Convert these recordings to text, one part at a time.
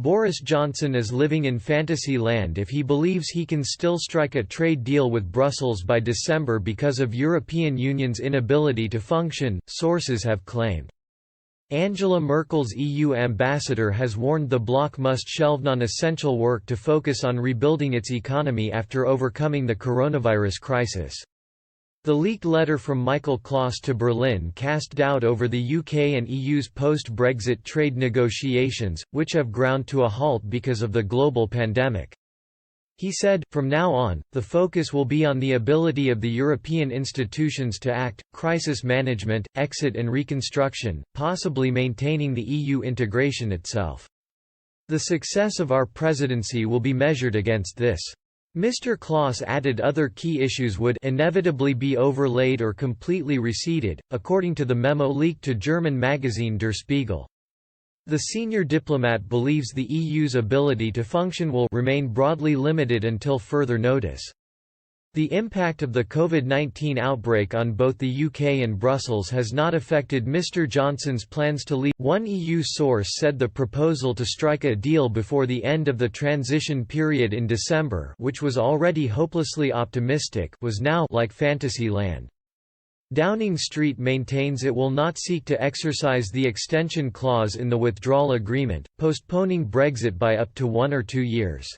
Boris Johnson is living in fantasy land if he believes he can still strike a trade deal with Brussels by December because of European Union's inability to function, sources have claimed. Angela Merkel's EU ambassador has warned the bloc must shelve non-essential work to focus on rebuilding its economy after overcoming the coronavirus crisis. The leaked letter from Michael Klaas to Berlin cast doubt over the UK and EU's post-Brexit trade negotiations, which have ground to a halt because of the global pandemic. He said, "From now on, the focus will be on the ability of the European institutions to act, crisis management, exit and reconstruction, possibly maintaining the EU integration itself. The success of our presidency will be measured against this." Mr. Klaas added other key issues would inevitably be overlaid or completely receded, according to the memo leaked to German magazine Der Spiegel. The senior diplomat believes the EU's ability to function will remain broadly limited until further notice. The impact of the COVID-19 outbreak on both the UK and Brussels has not affected Mr. Johnson's plans to leave. One EU source said the proposal to strike a deal before the end of the transition period in December, which was already hopelessly optimistic, was now like fantasy land. Downing Street maintains it will not seek to exercise the extension clause in the withdrawal agreement, postponing Brexit by up to 1 or 2 years.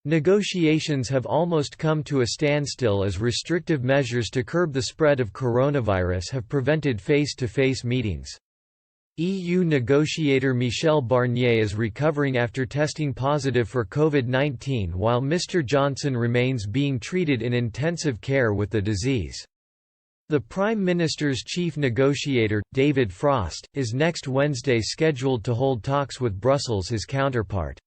Negotiations have almost come to a standstill as restrictive measures to curb the spread of coronavirus have prevented face-to-face meetings. EU negotiator Michel Barnier is recovering after testing positive for COVID-19 while Mr. Johnson remains being treated in intensive care with the disease. The Prime Minister's chief negotiator, David Frost, is next Wednesday scheduled to hold talks with Brussels' his counterpart.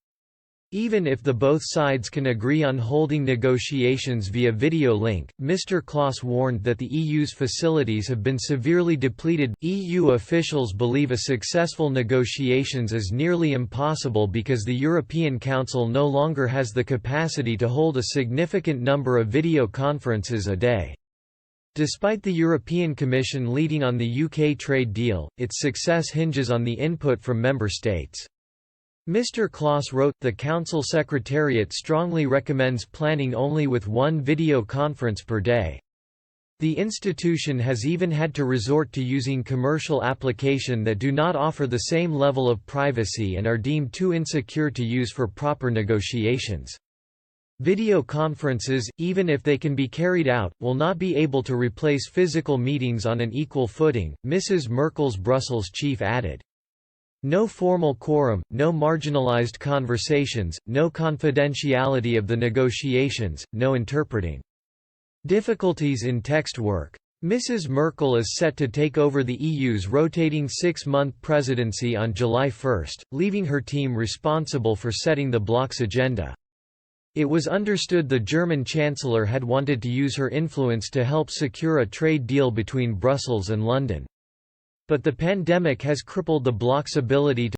Even if the both sides can agree on holding negotiations via video link, Mr. Klaas warned that the EU's facilities have been severely depleted. EU officials believe a successful negotiations is nearly impossible because the European Council no longer has the capacity to hold a significant number of video conferences a day. Despite the European Commission leading on the UK trade deal, its success hinges on the input from member states. Mr. Klaas wrote, "The Council Secretariat strongly recommends planning only with one video conference per day." The institution has even had to resort to using commercial applications that do not offer the same level of privacy and are deemed too insecure to use for proper negotiations. Video conferences, even if they can be carried out, will not be able to replace physical meetings on an equal footing, Mrs. Merkel's Brussels chief added. No formal quorum, no marginalized conversations, no confidentiality of the negotiations, no interpreting. Difficulties in text work. Mrs. Merkel is set to take over the EU's rotating 6-month presidency on July 1, leaving her team responsible for setting the bloc's agenda. It was understood the German Chancellor had wanted to use her influence to help secure a trade deal between Brussels and London. But the pandemic has crippled the bloc's ability to